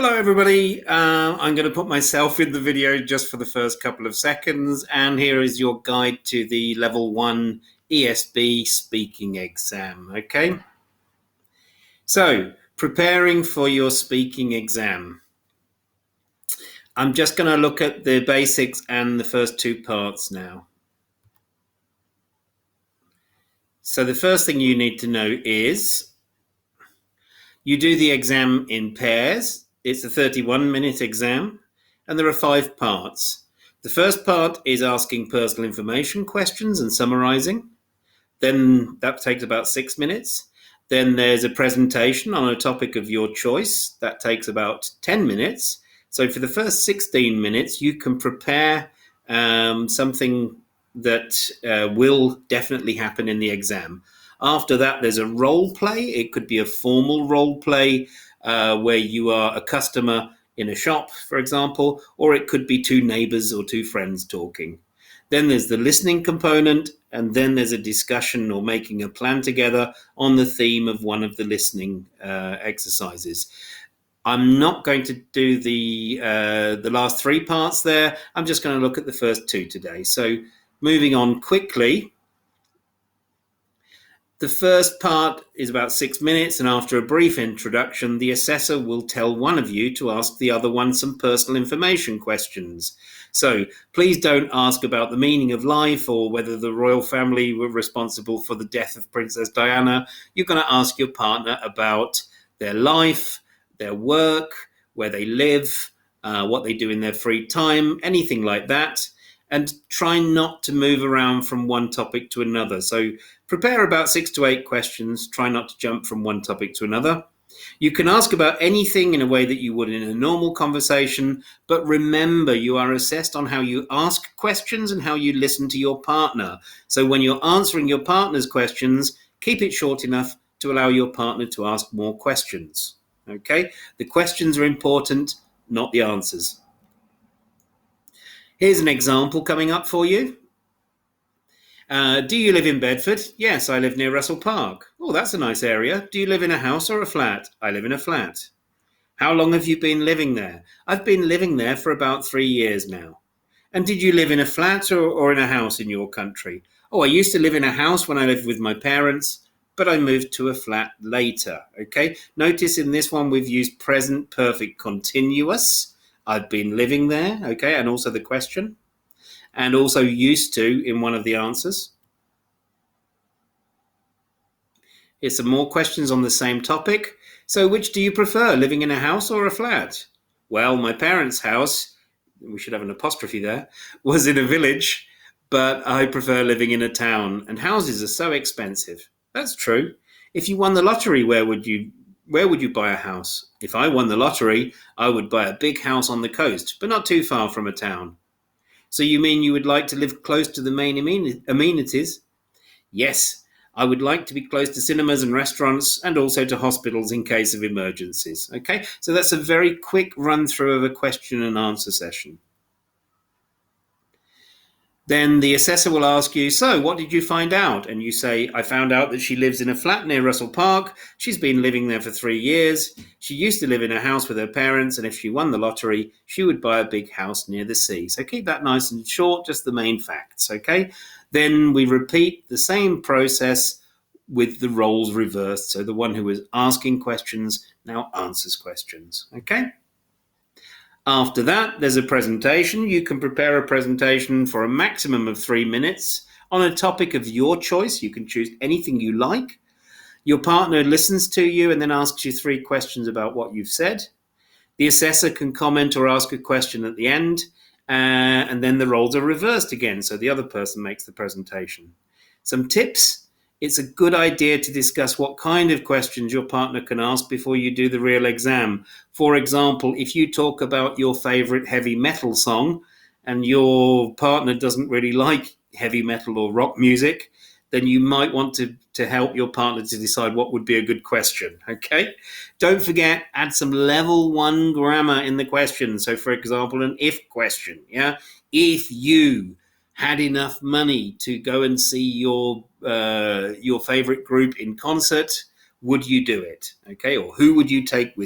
Hello everybody, I'm going to put myself in the video just for the first couple of seconds, and here is your guide to the Level 1 ESB Speaking Exam, okay? So, preparing for your speaking exam. I'm just going to look at the basics and the first two parts now. So the first thing you need to know is you do the exam in pairs. It's a 31-minute exam, and there are 5 parts. The first part is asking personal information questions and summarizing. Then that takes about 6 minutes. Then there's a presentation on a topic of your choice. That takes about 10 minutes. So for the first 16 minutes, you can prepare something that will definitely happen in the exam. After that, there's a role play. It could be a formal role play where you are a customer in a shop, for example, or it could be 2 neighbors or 2 friends talking. Then there's the listening component, and then there's a discussion or making a plan together on the theme of one of the listening exercises. I'm not going to do the last 3 parts there. I'm just going to look at the first 2 today. So moving on quickly. The first part is about 6 minutes, and after a brief introduction, the assessor will tell one of you to ask the other one some personal information questions. So please don't ask about the meaning of life or whether the royal family were responsible for the death of Princess Diana. You're going to ask your partner about their life, their work, where they live, what they do in their free time, anything like that. And try not to move around from one topic to another. So prepare about 6 to 8 questions. Try not to jump from one topic to another. You can ask about anything in a way that you would in a normal conversation, but remember you are assessed on how you ask questions and how you listen to your partner. So when you're answering your partner's questions, keep it short enough to allow your partner to ask more questions. Okay? The questions are important, not the answers. Here's an example coming up for you. Do you live in Bedford? Yes, I live near Russell Park. Oh, that's a nice area. Do you live in a house or a flat? I live in a flat. How long have you been living there? I've been living there for about 3 years now. And did you live in a flat or in a house in your country? Oh, I used to live in a house when I lived with my parents, but I moved to a flat later. Okay, notice in this one we've used present perfect continuous. I've been living there, okay, and also the question, and also used to in one of the answers. Here's some more questions on the same topic. So which do you prefer, living in a house or a flat? Well, my parents' house, we should have an apostrophe there, was in a village, but I prefer living in a town, and houses are so expensive. That's true. If you won the lottery, where would you buy a house? If I won the lottery, I would buy a big house on the coast, but not too far from a town. So you mean you would like to live close to the main amenities? Yes, I would like to be close to cinemas and restaurants and also to hospitals in case of emergencies. Okay, so that's a very quick run through of a question and answer session. Then the assessor will ask you, so what did you find out? And you say, I found out that she lives in a flat near Russell Park. She's been living there for 3 years. She used to live in a house with her parents, and if she won the lottery, she would buy a big house near the sea. So keep that nice and short, just the main facts, okay? Then we repeat the same process with the roles reversed. So the one who is asking questions now answers questions, okay? After that, there's a presentation. You can prepare a presentation for a maximum of 3 minutes on a topic of your choice. You can choose anything you like. Your partner listens to you and then asks you 3 questions about what you've said. The assessor can comment or ask a question at the end, and then the roles are reversed again, so the other person makes the presentation. Some tips. It's a good idea to discuss what kind of questions your partner can ask before you do the real exam. For example, if you talk about your favorite heavy metal song and your partner doesn't really like heavy metal or rock music, then you might want to help your partner to decide what would be a good question, okay? Don't forget, add some level 1 grammar in the question. So, for example, an if question, yeah? If you had enough money to go and see your favorite group in concert, would you do it? Okay, or who would you take with